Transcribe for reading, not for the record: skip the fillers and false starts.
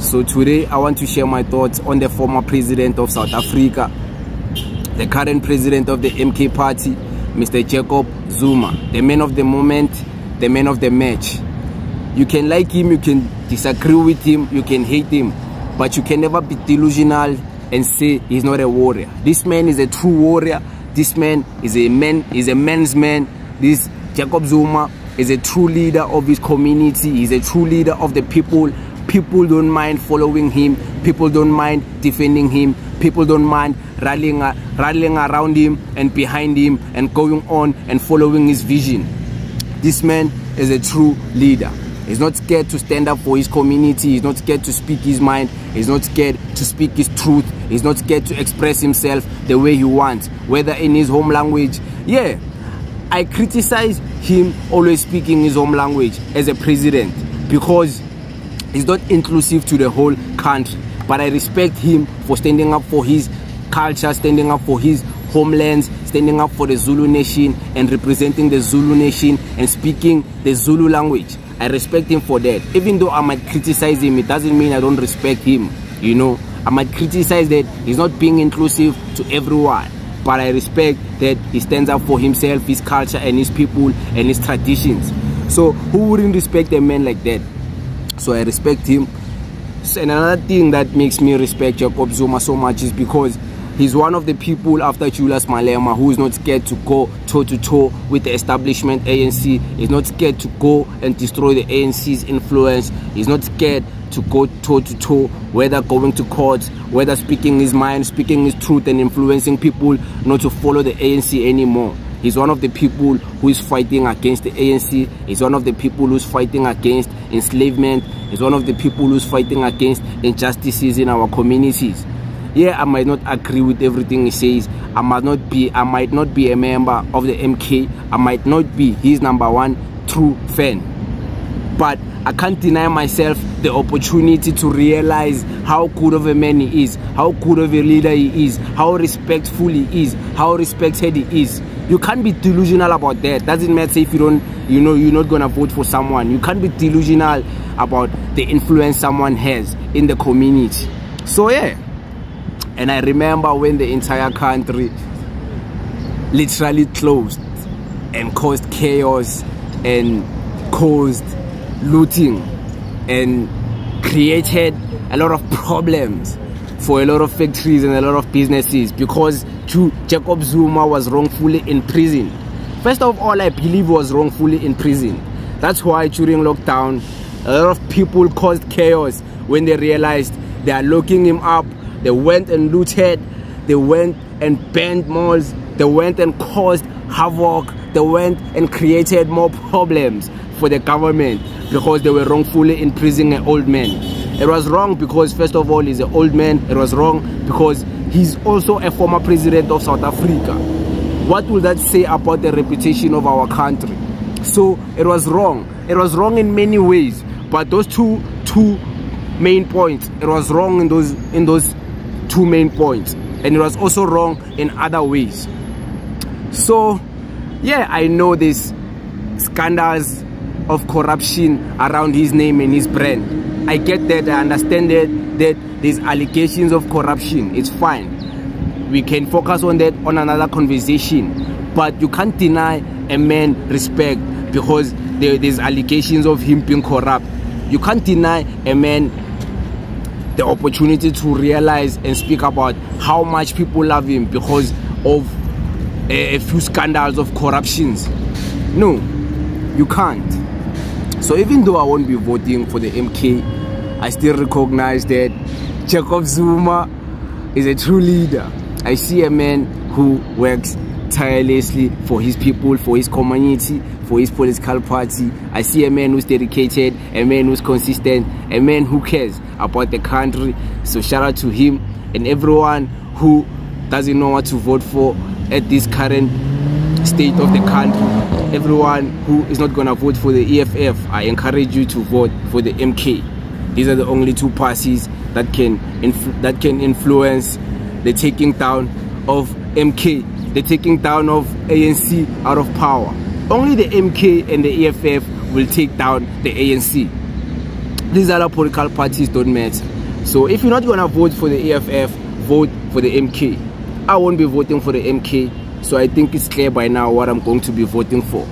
So today I want to share my thoughts on the former president of South Africa, the current president of the MK party, Mr. Jacob Zuma, the man of the moment, the man of the match. You can like him, you can disagree with him, you can hate him, but you can never be delusional and say he's not a warrior. This man is a true warrior. This man is a man's man. This Jacob Zuma is a true leader of his community. He's a true leader of the people. People don't mind following him. People don't mind defending him. People don't mind rallying around him and behind him and going on and following his vision. This man is a true leader. He's not scared to stand up for his community. He's not scared to speak his mind. He's not scared to speak his truth. He's not scared to express himself the way he wants, whether in his home language. Yeah, I criticize him always speaking his home language as a president because he's not inclusive to the whole country. But I respect him for standing up for his culture, standing up for his homelands, standing up for the Zulu nation and representing the Zulu nation and speaking the Zulu language. I respect him for that. Even though I might criticize him, it doesn't mean I don't respect him. You know, I might criticize that he's not being inclusive to everyone, but I respect that he stands up for himself, his culture and his people and his traditions. So who wouldn't respect a man like that? So I respect him. And another thing that makes me respect Jacob Zuma so much is because he's one of the people after Julius Malema who is not scared to go toe-to-toe with the establishment ANC. He's not scared to go and destroy the ANC's influence. He's not scared to go toe-to-toe, whether going to court, whether speaking his mind, speaking his truth and influencing people not to follow the ANC anymore. He's one of the people who is fighting against the ANC. He's one of the people who's fighting against enslavement. He's one of the people who's fighting against injustices in our communities. Yeah, I might not agree with everything he says. I might not be a member of the MK. I might not be his #1 true fan. But I can't deny myself the opportunity to realize how good of a man he is, how good of a leader he is, how respectful he is, how respected he is. You can't be delusional about that. Doesn't matter if you don't, you're not gonna vote for someone. You can't be delusional about the influence someone has in the community. So yeah. And I remember when the entire country literally closed and caused chaos and caused looting and created a lot of problems for a lot of factories and a lot of businesses because Jacob Zuma was wrongfully in prison. First of all, I believe he was wrongfully in prison. That's why during lockdown, a lot of people caused chaos when they realized they are locking him up. They went and looted, they went and banned malls, they went and caused havoc, they went and created more problems for the government because they were wrongfully imprisoning an old man. It was wrong because first of all he's an old man. It was wrong because he's also a former president of South Africa. What will that say about the reputation of our country? So it was wrong. It was wrong in many ways, but those two main points, it was wrong in those two main points, and it was also wrong in other ways. So yeah, I know there's scandals of corruption around his name and his brand. I get that, I understand that there's allegations of corruption. It's fine, we can focus on that on another conversation, but you can't deny a man respect because there's allegations of him being corrupt. You can't deny a man the opportunity to realize and speak about how much people love him because of a few scandals of corruptions. No, you can't. So even though I won't be voting for the MK, I still recognize that Jacob Zuma is a true leader. I see a man who works tirelessly for his people, for his community, for his political party. I see a man who's dedicated, a man who's consistent, a man who cares about the country. So shout out to him and everyone who doesn't know what to vote for at this current state of the country. Everyone who is not gonna vote for the EFF, I encourage you to vote for the MK. These are the only two parties that can influence the taking down of MK, the taking down of ANC out of power. Only the MK and the EFF will take down the ANC. These other political parties don't matter. So if you're not gonna vote for the EFF, vote for the MK. I won't be voting for the MK, so I think it's clear by now what I'm going to be voting for.